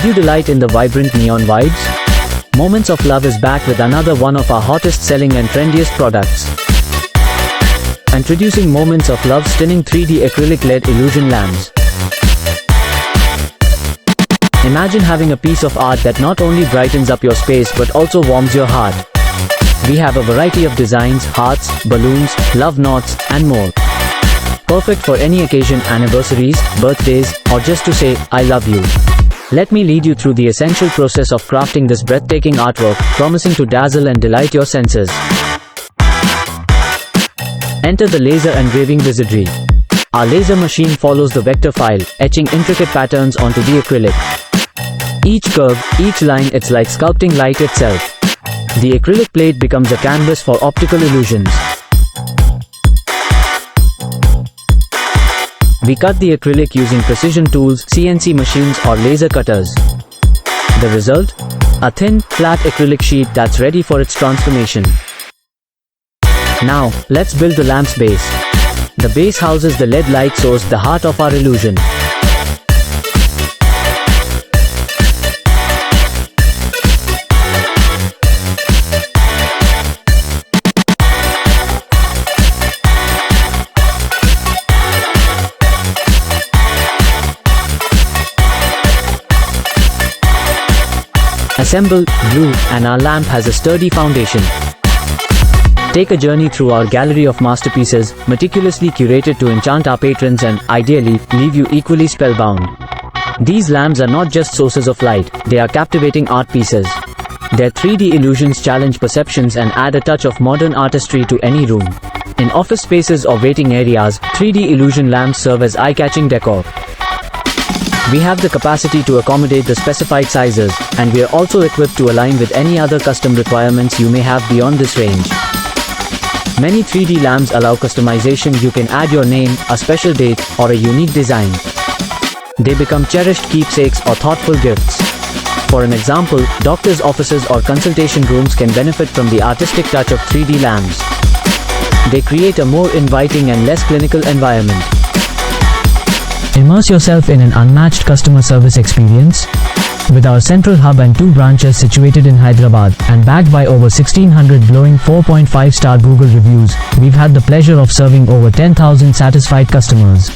Did you delight in the vibrant neon vibes? Moments of Love is back with another one of our hottest selling and trendiest products. Introducing Moments of Love stunning 3D acrylic LED illusion lamps. Imagine having a piece of art that not only brightens up your space but also warms your heart. We have a variety of designs, hearts, balloons, love knots, and more. Perfect for any occasion, anniversaries, birthdays, or just to say, I love you. Let me lead you through the essential process of crafting this breathtaking artwork, promising to dazzle and delight your senses. Enter the laser engraving wizardry. Our laser machine follows the vector file, etching intricate patterns onto the acrylic. Each curve, each line, it's like sculpting light itself. The acrylic plate becomes a canvas for optical illusions. We cut the acrylic using precision tools, CNC machines or laser cutters. The result? A thin, flat acrylic sheet that's ready for its transformation. Now, let's build the lamp's base. The base houses the LED light source, the heart of our illusion. Assemble, glue, and our lamp has a sturdy foundation. Take a journey through our gallery of masterpieces, meticulously curated to enchant our patrons and, ideally, leave you equally spellbound. These lamps are not just sources of light, they are captivating art pieces. Their 3D illusions challenge perceptions and add a touch of modern artistry to any room. In office spaces or waiting areas, 3D illusion lamps serve as eye-catching decor. We have the capacity to accommodate the specified sizes, and we are also equipped to align with any other custom requirements you may have beyond this range. Many 3D lamps allow customization. You can add your name, a special date, or a unique design. They become cherished keepsakes or thoughtful gifts. For an example, doctors' offices or consultation rooms can benefit from the artistic touch of 3D lamps. They create a more inviting and less clinical environment. Immerse yourself in an unmatched customer service experience. With our central hub and 2 branches situated in Hyderabad, and backed by over 1600 glowing 4.5-star Google reviews, we've had the pleasure of serving over 10,000 satisfied customers.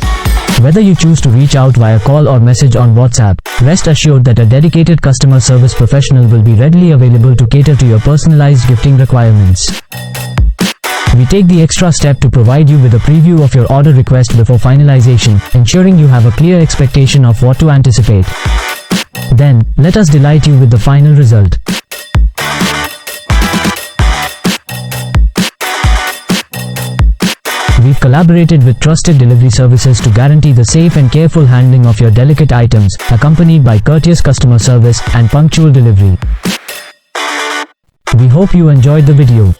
Whether you choose to reach out via call or message on WhatsApp, rest assured that a dedicated customer service professional will be readily available to cater to your personalized gifting requirements. We take the extra step to provide you with a preview of your order request before finalization, ensuring you have a clear expectation of what to anticipate. Then, let us delight you with the final result. We've collaborated with trusted delivery services to guarantee the safe and careful handling of your delicate items, accompanied by courteous customer service and punctual delivery. We hope you enjoyed the video.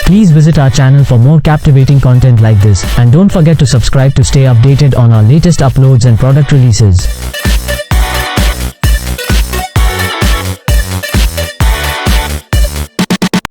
Please visit our channel for more captivating content like this, and don't forget to subscribe to stay updated on our latest uploads and product releases.